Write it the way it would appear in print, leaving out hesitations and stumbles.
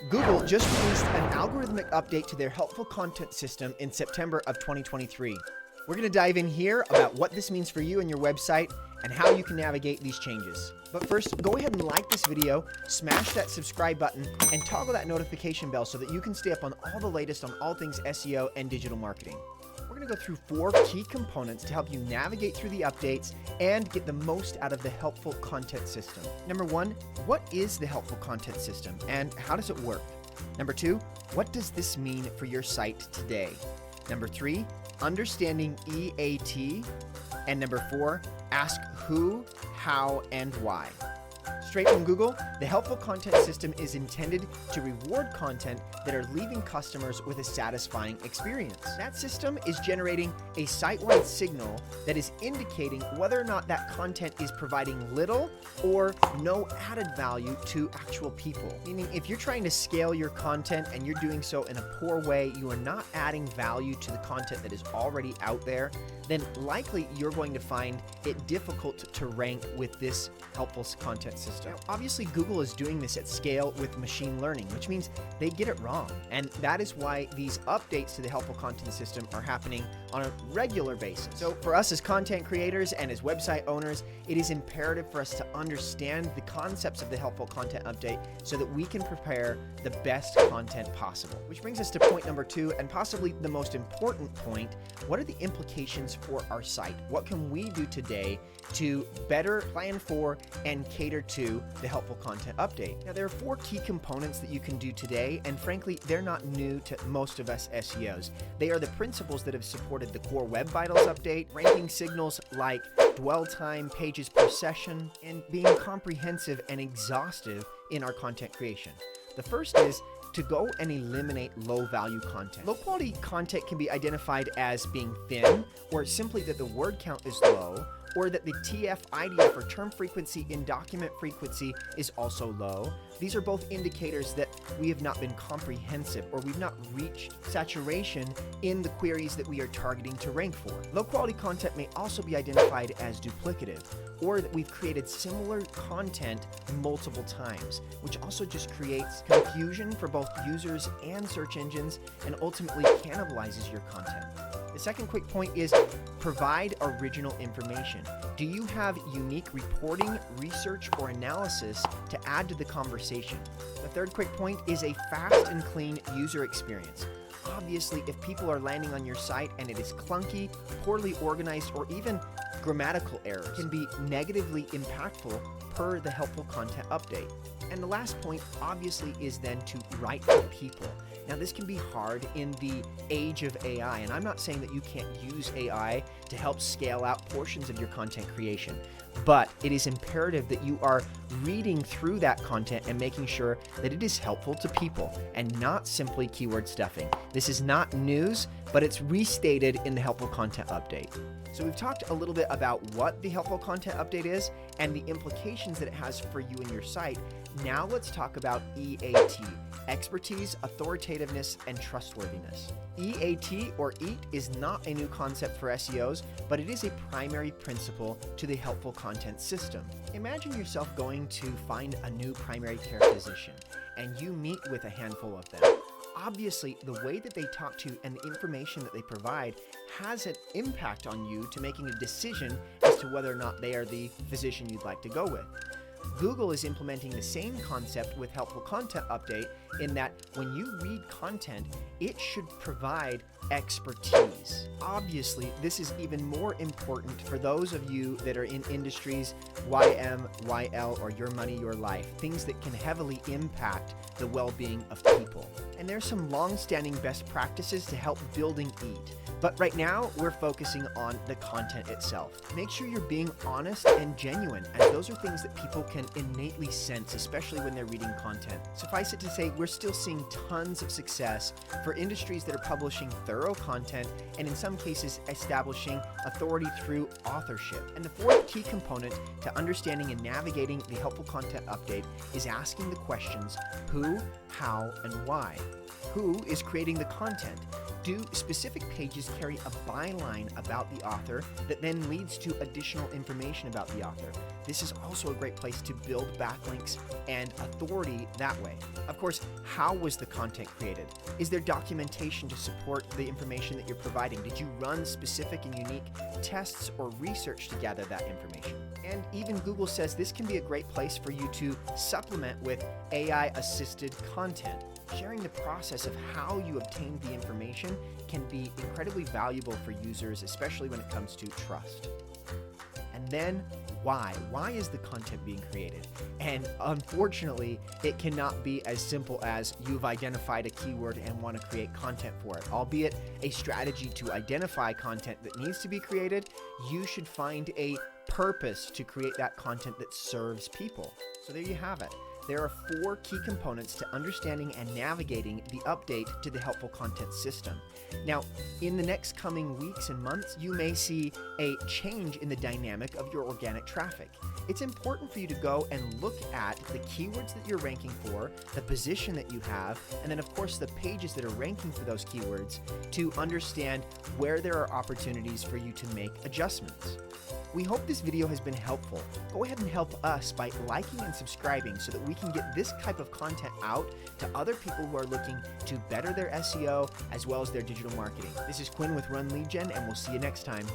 Google just released an algorithmic update to their helpful content system in September of 2023. We're going to dive in here about what this means for you and your website and how you can navigate these changes. But first, go ahead and like this video, smash that subscribe button, and toggle that notification bell so that you can stay up on all the latest on all things SEO and digital marketing. We're going to go through 4 key components to help you navigate through the updates and get the most out of the helpful content system. Number 1, what is the helpful content system and how does it work? Number 2, what does this mean for your site today? Number 3, understanding EAT. And number 4, ask who, how, and why. Straight from Google, the helpful content system is intended to reward content that are leaving customers with a satisfying experience. That system is generating a site-wide signal that is indicating whether or not that content is providing little or no added value to actual people. Meaning, if you're trying to scale your content and you're doing so in a poor way, you are not adding value to the content that is already out there, then likely you're going to find it difficult to rank with this helpful content system. Now, obviously, Google is doing this at scale with machine learning, which means they get it wrong. And that is why these updates to the helpful content system are happening on a regular basis. So for us as content creators and as website owners, it is imperative for us to understand the concepts of the helpful content update so that we can prepare the best content possible. Which brings us to point number 2, and possibly the most important point. What are the implications for our site? What can we do today to better plan for and cater to the helpful content update? Now, there are 4 key components that you can do today, and frankly, they're not new to most of us SEOs. They are the principles that have supported the core Web Vitals update, ranking signals like dwell time, pages per session, and being comprehensive and exhaustive in our content creation. The first is to go and eliminate low-value content. Low-quality content can be identified as being thin, or simply that the word count is low, or that the TF-IDF or term frequency in document frequency is also low. These are both indicators that we have not been comprehensive or we've not reached saturation in the queries that we are targeting to rank for. Low-quality content may also be identified as duplicative, or that we've created similar content multiple times, which also just creates confusion for both users and search engines and ultimately cannibalizes your content. The second quick point is provide original information. Do you have unique reporting, research, or analysis to add to the conversation? The third quick point is a fast and clean user experience. Obviously, if people are landing on your site and it is clunky, poorly organized, or even grammatical errors, can be negatively impactful per the helpful content update. And the last point, obviously, is then to write for people. Now, this can be hard in the age of AI, and I'm not saying that you can't use AI to help scale out portions of your content creation, but it is imperative that you are reading through that content and making sure that it is helpful to people and not simply keyword stuffing. This is not news, but it's restated in the helpful content update. So we've talked a little bit about what the helpful content update is and the implications that it has for you and your site. Now let's talk about EAT, expertise, authoritativeness, and trustworthiness. EAT, or EAT, is not a new concept for SEOs, but it is a primary principle to the helpful content system. Imagine yourself going to find a new primary care physician, and you meet with a handful of them. Obviously, the way that they talk to you and the information that they provide has an impact on you to making a decision as to whether or not they are the physician you'd like to go with. Google is implementing the same concept with helpful content update in that when you read content, it should provide expertise. Obviously, this is even more important for those of you that are in industries YM, YL, or Your Money, Your Life, things that can heavily impact the well-being of people. And there's some long-standing best practices to help building EAT. But right now, we're focusing on the content itself. Make sure you're being honest and genuine, as those are things that people can innately sense, especially when they're reading content. Suffice it to say, we're still seeing tons of success for industries that are publishing thorough content and in some cases establishing authority through authorship. And the 4th key component to understanding and navigating the helpful content update is asking the questions who, how, and why. Who is creating the content? Do specific pages carry a byline about the author that then leads to additional information about the author? this is also a great place to build backlinks and authority that way. Of course, how was the content created? Is there documentation to support the information that you're providing? Did you run specific and unique tests or research to gather that information? And even Google says this can be a great place for you to supplement with AI-assisted content. Sharing the process of how you obtained the information can be incredibly valuable for users, especially when it comes to trust. And then, why? Why is the content being created? And unfortunately, it cannot be as simple as you've identified a keyword and want to create content for it. Albeit a strategy to identify content that needs to be created, you should find a purpose to create that content that serves people. So there you have it. There are 4 key components to understanding and navigating the update to the helpful content system. Now, in the next coming weeks and months, you may see a change in the dynamic of your organic traffic. It's important for you to go and look at the keywords that you're ranking for, the position that you have, and then of course the pages that are ranking for those keywords to understand where there are opportunities for you to make adjustments. We hope this video has been helpful. Go ahead and help us by liking and subscribing so that we can get this type of content out to other people who are looking to better their SEO as well as their digital marketing. This is Quinn with RunLeadGen, and we'll see you next time.